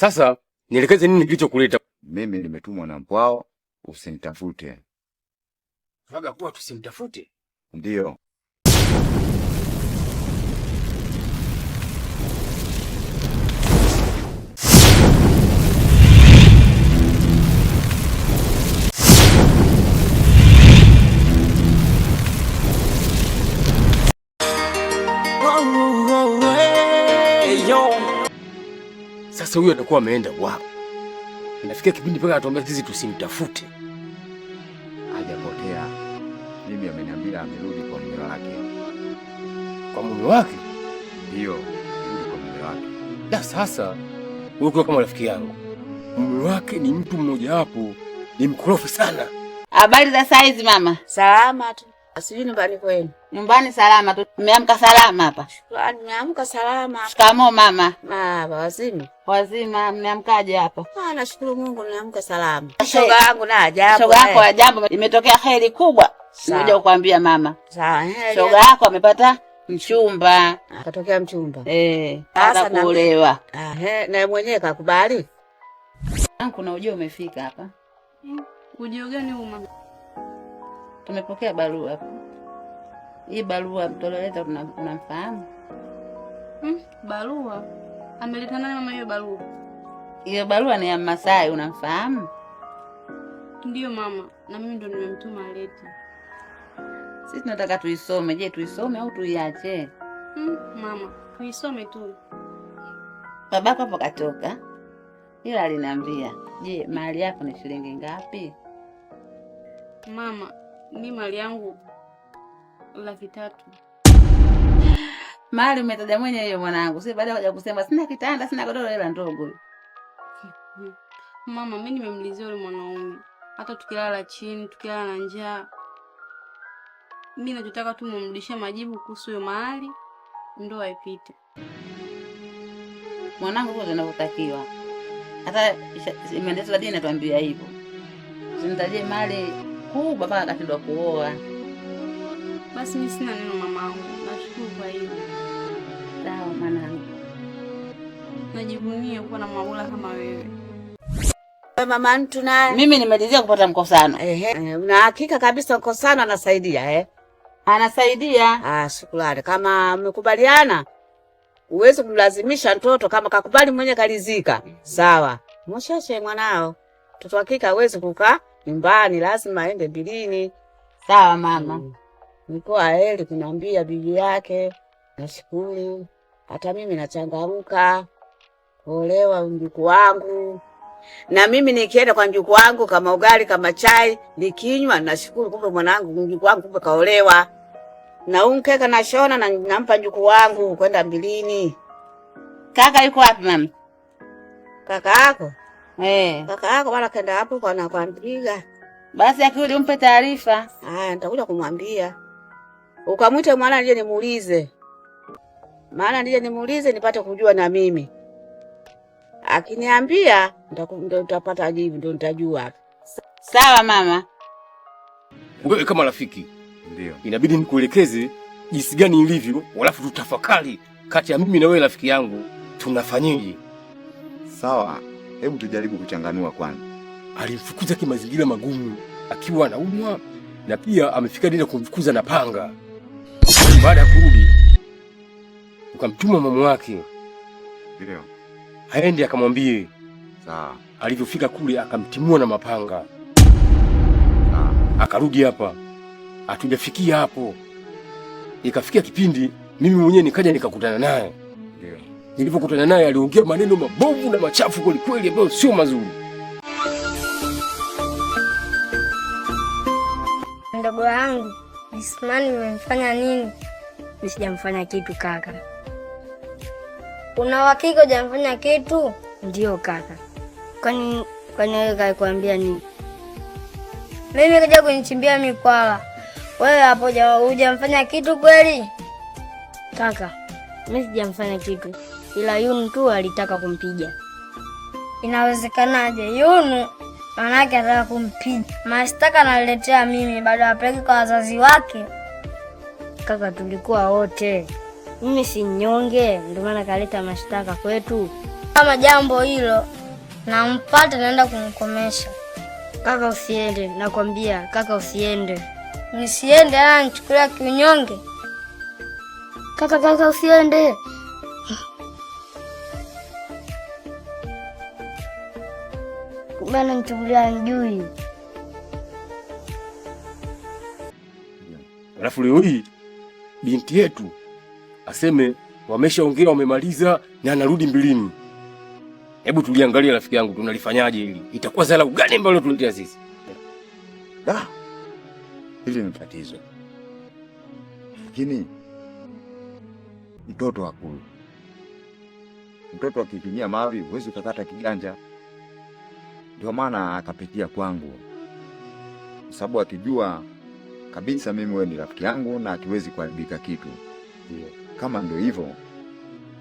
Sasa nielekeze nini kilichokuleta? Mimi nimetumwa na Mpwao usinitafute. Waga kuwa tusimtafute? Ndio. Sasa huyo atakuwa ameenda wapi? Inafikia kipindi mpaka atuambia sisi tusimtafute. Hajapotea. Mimi ameniambia amerudi kwa mume wake. Kwa mume wake? Ndio, amerudi kwa mume wake. Da, sasa wewe kama rafiki yangu, mume wake ni mtu mmoja hapo, ni mkorofi sana. Habari za saizi mama? Salama tu. Asijui nyumbani kwenu. Nyumbani salama tu. Mmeamka salama hapa? Shukrani, nimeamka salama. Shikamoo mama. Baba wazima. Wazima, mmeamkaje hapa? Nashukuru Mungu nimeamka salama. Shoga yangu na ajabu. Shoga yako ajabu, imetokea heri kubwa. Nimekuja kukuambia mama. Sawa. Shoga yako amepata mchumba. Akatokea mchumba. Sasa kuolewa. Na mwenyewe kakubali? Kuna ujio umefika hapa. Ujio gani huu mama? Tumepokea barua hapa. Hii barua mtoleleta unamfahamu? Barua? Ameleta nani mama hiyo barua? Hiyo barua ni ya Masai, unamfahamu? Ndiyo mama, na mimi ndo nimemtuma alete. Sisi tunataka tuisome. Je, tuisome au tuiache? Mama, tuisome tu. Babako hapo katoka. Ila aliniambia, "Je, mali yako ni shilingi ngapi?" Mama, mimi mali yangu 300,000. Mali umetaja mwenye hiyo mwanangu. Si baada ya kusema sina kitanda, sina godoro ila ndogo. Mama, mimi nimemlizia yule mwanaume. Hata tukilala chini, tukilala na njaa. Mimi nachotaka tu mumrudishie majibu kuhusu hiyo mali, ndoa ipite. Mwanangu kwa tunavyotakiwa. Hata imeandikwa la dini inatuambia hivyo. Usinitajie mali kubwa mpaka akashindwa kuoa. Basi mimi sina neno mamangu. Nashukuru kwa hilo. Sawa mwanangu. Najivunia kuwa na maula kama wewe. Mama mtu naye. Mimi nimelizia kupata mkosano. Una hakika kabisa mkosano anasaidia Anasaidia. Shukrani. Kama mmekubaliana, uweze kumlazimisha mtoto kama kakubali mwenye kalizika. Sawa. Mshashe mwanao. Mtoto hakika hawezi kukaa nyumbani, lazima aende bilini. Sawa mama. Niko aheri kuniambia bibi yake. Nashukuru. Hata mimi nachangamka. Olewa mjukuu wangu. Na mimi nikienda kwa mjukuu wangu kama ugali kama chai nikinywa nashukuru kumbe mwanangu mjukuu wangu kumbe kaolewa. Na unkeka na shona na nampa mjukuu wangu kwenda mbilini. Kaka yuko wapi mama? Kaka yako? Kaka yako bana kaenda hapo kwa anakuambiga. Basi akirudi umpe taarifa. Nitakuja kumwambia. Ukamwite mwana nije nimuulize. Maana nije nimuulize nipate kujua na mimi. Akiniambia ndio utapata jibu, ndio nitajua hapa. Sawa mama. Wewe kama rafiki, ndio inabidi nikuelekeze jinsi gani ilivyo, alafu tutafakari kati ya mimi na wewe rafiki yangu tunafanyaje. Sawa, hebu tujaribu kuchanganua kwanza. Alimfukuza kimazingira magumu akiwa anaumwa na pia amefika ndio kumfukuza na panga. Baada ya kurudi ukamtuma mama wake. Ndio. Aende akamwambie. Sawa. Alivyofika kule akamtimua na mapanga. Akarudi hapa. Hatujafikia hapo. Ikafikia kipindi mimi mwenyewe nikaja nikakutana naye. Ndio. Nilipokutana naye aliongea maneno mabovu na machafu kweli kweli ambayo sio mazuri. Ndogo wangu, Ismani umemfanya nini? Nisijamfanya kitu kaka. Una uhakika hujamfanya kitu? Ndio kaka. Kwani wewe kakwambia nini? Mimi kaja kunichimbia mikwala. Wewe hapo hujamfanya kitu kweli? Kaka, mimi sijamfanya kitu. Ila Yunu tu alitaka kumpiga. Inawezekanaje? Yunu manake anataka kumpiga. Mashtaka analetea mimi baada ya apeleke kwa wazazi wake. Kaka, tulikuwa wote. Mimi si nyonge, ndio maana kaleta mashtaka kwetu. kama jambo hilo nampata naenda kumkomesha. Kaka usiende, nakwambia kaka usiende. Nisiende nichukulia kiunyonge. Kaka usiende. Bana nichukulia njui. Alafu leo hii binti yetu aseme wameshaongea wamemaliza na anarudi mbilini. Hebu tuliangalia rafiki yangu, tunalifanyaje hili? Itakuwa zala ugani ambalo tuletea sisi. Hili ni tatizo. Lakini mtoto hakuli. Mtoto akitumia mavi huwezi kukata kiganja. Ndio maana akapitia kwangu. Kwa sababu akijua kabisa mimi wewe ni rafiki yangu na akiwezi kuharibika kitu. Kama ndio hivyo,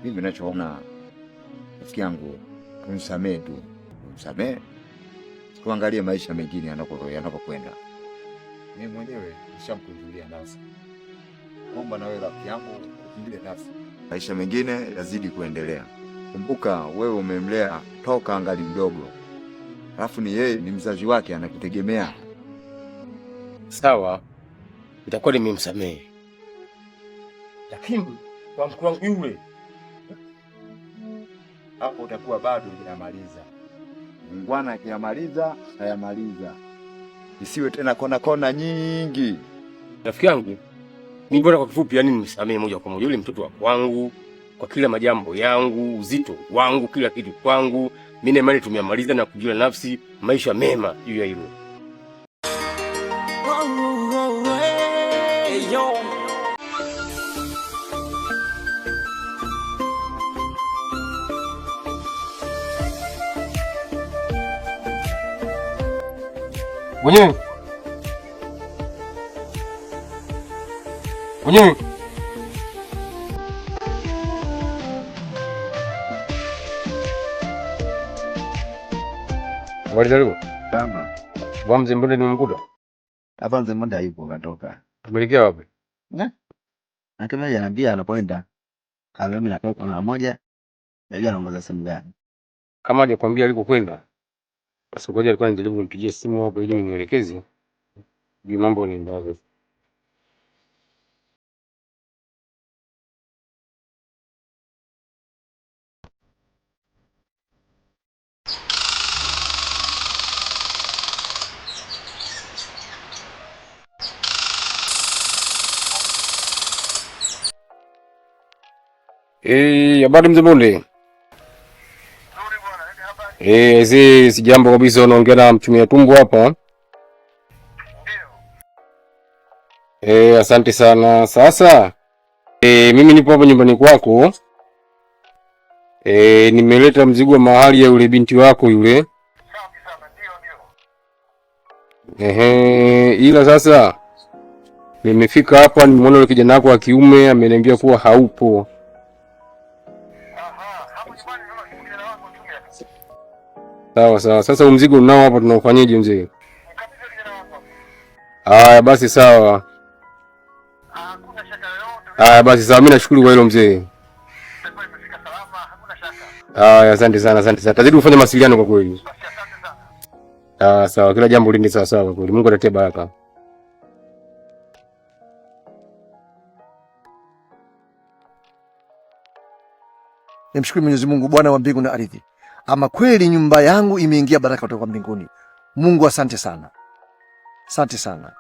mimi ninachoona rafiki yangu unisamee tu. Unisamee. Tuangalie maisha mengine yanapokwenda. Mimi mwenyewe nishamkunjulia nafsi. Omba na wewe rafiki yangu kunjulie nafsi. Maisha mengine yazidi kuendelea. Kumbuka wewe umemlea toka angali mdogo. Alafu ni yeye ni mzazi wake anakutegemea. Sawa. Itakuwa nimemsamehe. Lakini kwa mkuu wangu yule hapo utakuwa bado hujamaliza. Mungwana akiyamaliza, hayamaliza. Isiwe tena kona nyingi. Rafiki yangu, mimi bora kwa kifupi yani nimsamehe moja kwa moja. Yule mtoto wa kwangu, kwa kila majambo yangu, uzito wangu, kila kitu kwangu. Mimi na imani tumemaliza na kujua nafsi maisha mema juu ya hilo. Mwenyewe. Walidaribu? Kama. Wamze mbona nimemkuta? Hapa mzee mmoja yupo katoka. Tumelekea wapi? Natumia ananiambia anapoenda. Kama mimi natoka na moja. Najua anaongoza simu gani. Kama hajakwambia alikokwenda. Basi ngoja alikuwa anajaribu kumpigia simu hapo ili nimuelekeze. Juu mambo ni mbaya. Habari mzee Bonde. Si jambo kabisa, unaongea na mchumia tumbo hapa. Ndio. Asante sana. Sasa mimi nipo hapa nyumbani kwako. Nimeleta mzigo wa mahali ya yule binti wako yule. Safi sana, ndio. Ila sasa nimefika hapa nimeona yule kijana wako wa kiume ameniambia kuwa haupo. Sawa. Sasa mzigo unao hapa tunaufanyaje mzee? Haya basi sawa. Hakuna shaka yoyote. Haya basi sawa, mimi nashukuru kwa hilo mzee. Sasa imefika salama, hakuna shaka. Haya asante sana. Tazidi kufanya mawasiliano kwa kweli. Asante sana. Sawa, kila jambo lindi sawa kwa kweli. Mungu atatie baraka. Nimshukuru Mwenyezi Mungu Bwana wa mbingu na ardhi. Ama kweli nyumba yangu imeingia baraka kutoka mbinguni. Mungu asante sana. Asante sana.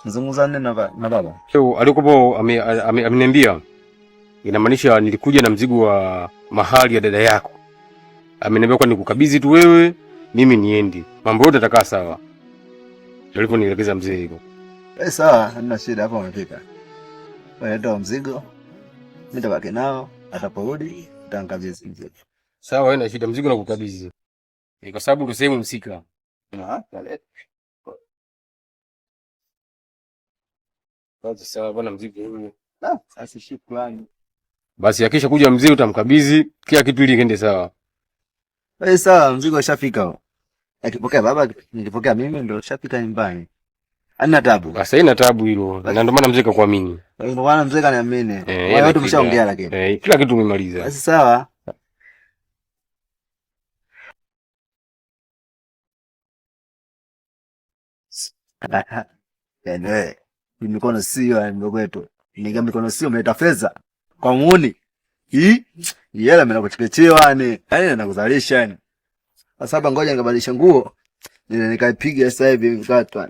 Nzungumza nini na baba? Alikopo ameniambia inamaanisha nilikuja na mzigo wa mahali ya dada yako. Ameniambia kwa nikukabidhi tu wewe, mimi niende. Mambo yote yatakaa sawa. Ndio nielekeza mzee hivyo. Sawa, hamna shida, hapa umefika. Wewe ndio mzigo. Mimi nitabaki nao, ataporudi nitamkabidhi mzigo. Sawa, haina shida, mzigo na kukabidhi. Kwa sababu ndio sehemu msika. Basi sawa bwana, mzigo huo. Sasa shukrani. Basi akisha kuja mzee utamkabidhi kila kitu ili kiende sawa. Sawa, mzigo ushafika. Akipokea baba, nilipokea mimi ndio ushafika nyumbani. Ana tabu. Sasa ina tabu hilo. Na ndio maana mzee kakuamini. Ndio maana mzee kaniamini. Wao tumeshaongea lakini. Kila kitu umemaliza. Basi sawa. Yaani mikono sio ndugu wetu. Niga mikono sio umeleta fedha. Kwa muuni. Yela mimi nakuchekechea yani. Yaani nakuzalisha yani. Sasa ngoja nikabadilisha nguo. Nikaipiga sasa hivi mkatwa.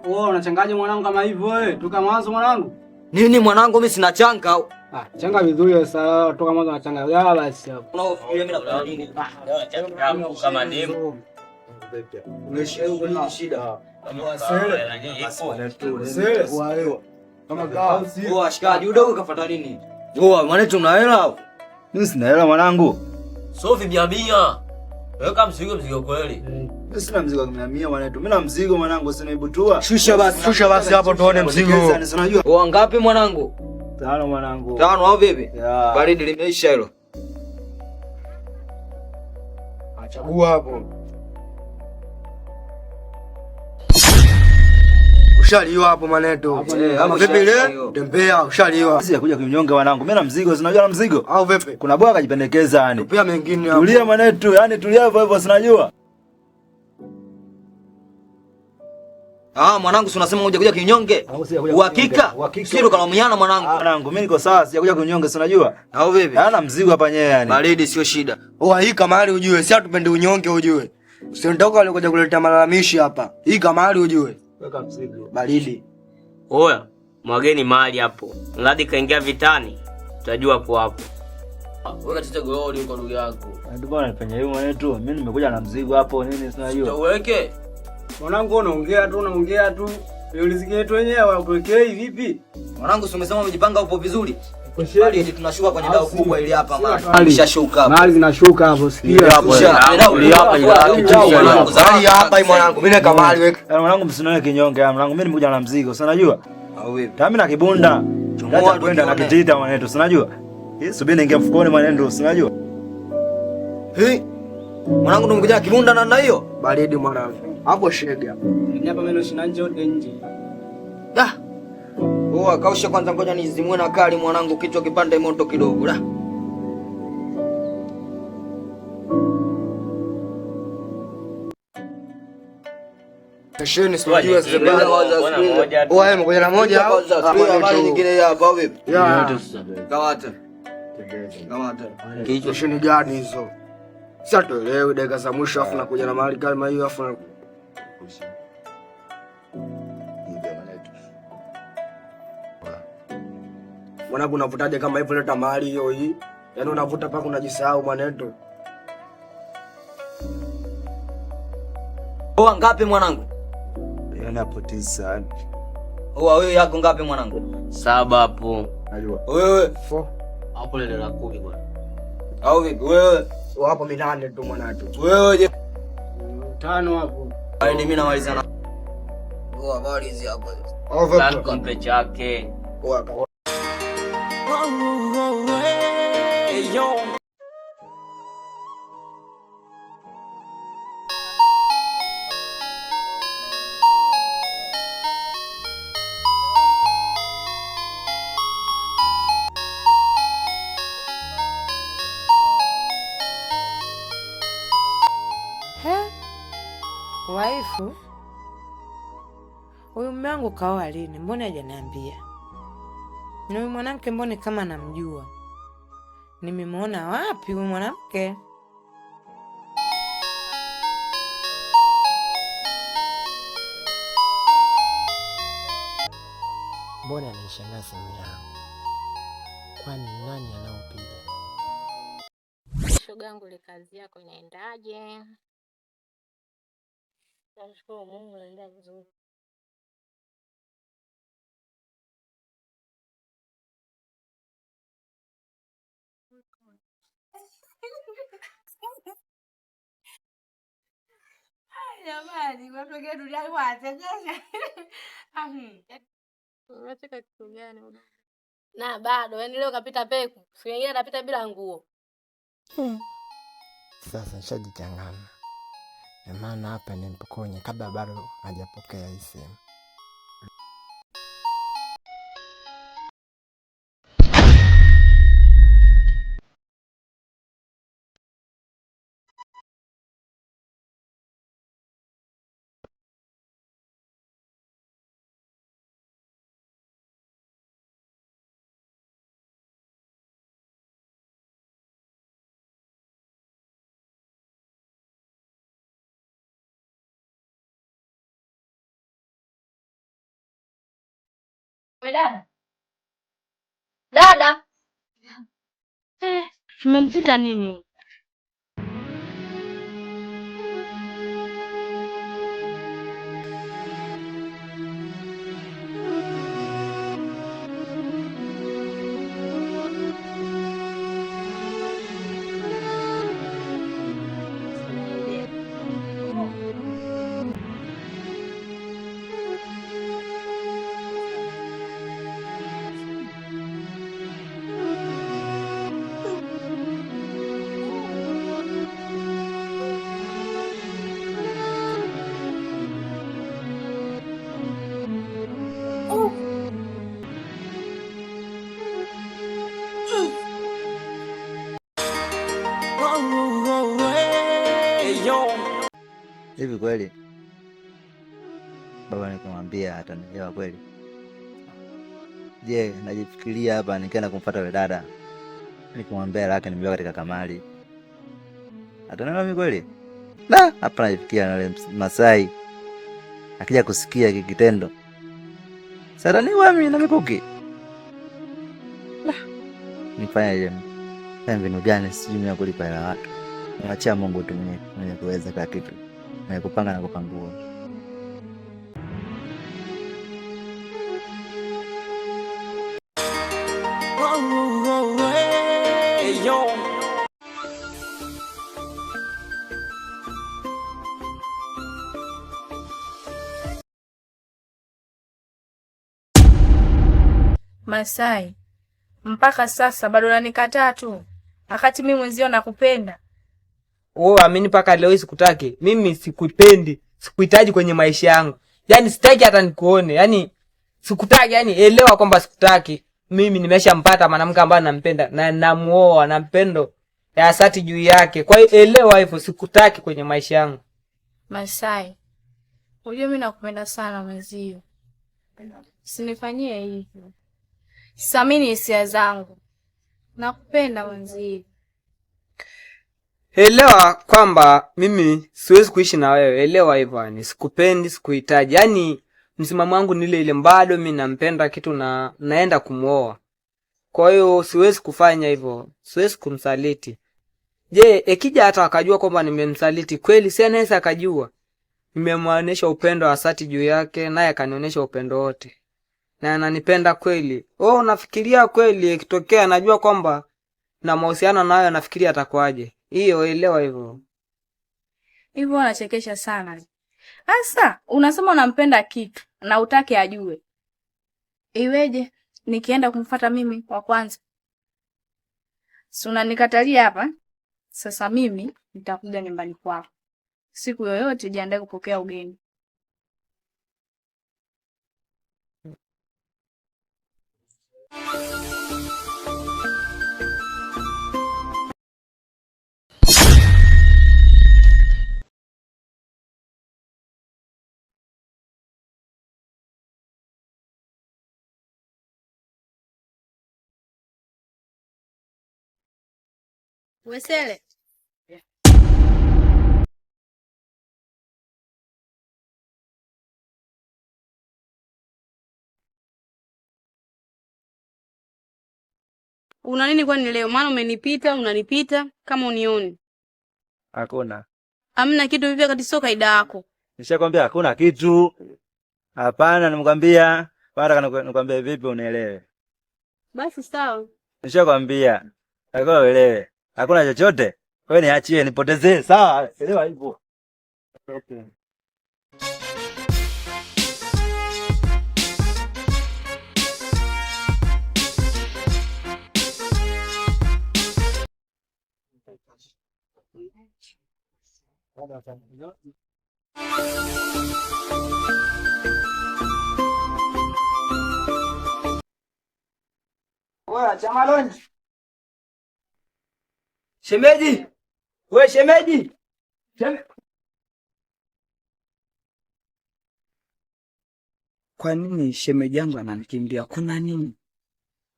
Wewe unachangaje mwanangu kama hivyo wewe? Toka mwanzo mwanangu. Nini mwanangu mimi sina changa au? Changa vizuri sasa toka mwanzo unachanga. Ya basi hapo. Unaofikiria mimi nakula nini? Changa kama demu. Unaishi huko shida. Kama kawa. Wewe ashikaji udogo kafuata nini? Wewe mwanetu una hela au? Mimi sina hela mwanangu. Sofi 100. Weka mzigo kweli. Mimi sina mzigo wa 100 mwanetu. Mimi na mzigo mwanangu sina ibutua. Shusha basi hapo tuone mzigo. Wewe ngapi mwanangu? 5 mwanangu. 5 au vipi? Baridi limeisha hilo. Achagua hapo. Ushaliwa hapo maneto. Ama vipi ile? Tembea ushaliwa. Sisi kuja kunyonga wanangu. Mimi na mzigo, sinajua na mzigo. Au vipi? Kuna bwana kajipendekeza yani. Tupia mengine hapo. Tulia maneto, yani tulia hivyo hivyo sinajua. Mwanangu si unasema kuja kinyonge? Uhakika? Sio kalaumiana mwanangu. Mwanangu mimi niko sawa, sijakuja kunyonge sinajua. Au vipi? Hana mzigo hapa nyewe yani. Baridi sio shida. Hii kama hali ujue, si atupende unyonge ujue. Usiondoka wale kuja kuleta malalamishi hapa. Hii kama hali ujue. Weka mzigo. Baridi. Oya, mwageni mahali hapo. Mradi kaingia vitani, tutajua hapo hapo. Weka tete goli huko ndugu yako. Ndio bwana nifanya hivyo mwanetu. Mimi nimekuja na mzigo hapo nini sinajua. Uweke. Mwanangu unaongea tu. Riziki yetu wenyewe ukuwekei vipi? Mwanangu si umesema umejipanga upo vizuri? Bali tunashuka kwenye dau kubwa ili hapa mali. Umeshashuka hapo. Mali zinashuka hapo sikia. Hapa mwanangu. Mimi kama mali weka. Mwanangu msinoe kinyonge mwanangu. Mimi nimekuja na mzigo, si unajua? Au vipi? Mimi na kibunda. Chomoa kwenda na kijita mwanetu, si unajua? Subiri niingie mfukoni mwanetu, si unajua? Mwanangu ndo umekuja kibunda na ndio hiyo? Baridi mwanangu. Hapo shega. Ni hapa meno shina nje yote nje. Kausha kwanza ngoja nizimwe na kali mwanangu kichwa kipande moto kidogo la. Tasheni sijui zibana. Wewe mmoja na moja au habari nyingine hapa vipi? Kawata. Kichwa shini gani hizo? Sasa tuelewe dakika za mwisho afu nakuja na mahali kama hiyo afu mwanangu unavutaje kama hivyo leta mahali hiyo hii? Yaani unavuta paka unajisahau mwaneto. Ngapi mwanangu? Yaani hapo 9. Wewe yako ngapi mwanangu? 7 hapo. Najua. Wewe 4. Hapo lele la 10 bwana. Au vipi? Wewe hapo 8 tu mwanangu. Wewe je? 5 hapo. Hadi mimi namalizana. Habari hizi hapo. Plan kompe chake. Waifu, huyu mume wangu kaoa lini? Mbona hajaniambia? Na huyu mwanamke mbona kama namjua? Nimemwona wapi huyu mwanamke? Mbona anaishangaa simu yangu? Kwani nani anaopiga? Shoga yangu, ile kazi yako inaendaje? Nashukuru Mungu, naendelea vizuri. Jamani, watu wengine duniani watengesha. Unataka kitu gani udogo? Na bado, yaani leo kapita peku. Siku nyingine atapita bila nguo. Sasa nishajichanganya. Na maana hapa nimpokonye kabla bado hajapokea hii simu. Dada. Dada. Tumempita nini? Hivi kweli baba nikamwambia atanielewa kweli? Je, najifikiria hapa nikaenda kumfuata yule dada nikamwambia lake nimebeba katika kamali, atanielewa mimi kweli? Na hapa najifikiria na yule Masai akija kusikia kitendo sasa mimi na mikuki. Nifanyaje? Mbinu gani sijui ya kulipa hela watu. Niachia Mungu tu mwenye kuweza kila kitu. Mwenye kupanga na kupangua. Masai, mpaka sasa bado unanikataa tu, wakati mimi mwenzio nakupenda. Amini mpaka leo sikutaki. Mimi sikupendi, sikuhitaji kwenye maisha yangu. Yaani sitaki hata nikuone. Yaani sikutaki, yaani elewa kwamba sikutaki. Mimi nimeshampata mwanamke ambaye nampenda na namuoa na mpendo ya dhati juu yake. Kwa hiyo elewa hivyo, sikutaki kwenye maisha yangu. Masai, unajua mimi nakupenda sana mwenzio. Usinifanyie hivyo. Samini hisia zangu. Nakupenda mwenzio. Elewa kwamba mimi siwezi kuishi na wewe. Elewa hivyo, yani sikupendi, sikuhitaji. Yaani msimamo wangu ni ile bado mimi nampenda kitu na naenda kumuoa. Kwa hiyo siwezi kufanya hivyo. Siwezi kumsaliti. Je, ikija hata akajua kwamba nimemsaliti kweli, si anaweza akajua. Nimemwonyesha upendo wa dhati juu yake, naye akanionyesha upendo wote. Na ananipenda kweli. Unafikiria kweli ikitokea najua kwamba na mahusiano nayo nafikiria atakuaje? Hiyo elewa hivyo. Hivyo unachekesha sana. Sasa unasema unampenda kitu na utake ajue. Iweje nikienda kumfuata mimi wa kwanza? Si unanikatalia hapa? Sasa mimi nitakuja nyumbani kwako. Siku yoyote jiandae kupokea ugeni. Wesele. Una nini kwani leo? Maana unanipita kama unioni. Hakuna. Hamna kitu hivi wakati sio kaida yako. Nishakwambia hakuna kitu. Hapana, nimkwambia. Bado nikwambia vipi unielewe. Basi sawa. Nishakwambia. Hakuna uelewe. Hakuna chochote. Wewe niachie nipotezee, sawa? Elewa hivyo. Okay. Wewe Chamaloni. Shemeji. Wewe shemeji. Kwa nini shemeji yangu ananikimbia? Kuna nini?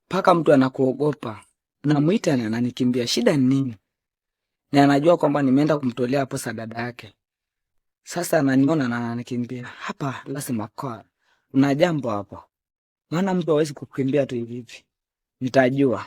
Paka mtu anakuogopa. Namuita na ananikimbia. Shida ni nini? Na anajua kwamba nimeenda kumtolea posa dada yake. Sasa ananiona na ananikimbia. Hapa lazima kwa. Una jambo hapo. Maana mtu hawezi kukimbia tu hivi. Nitajua.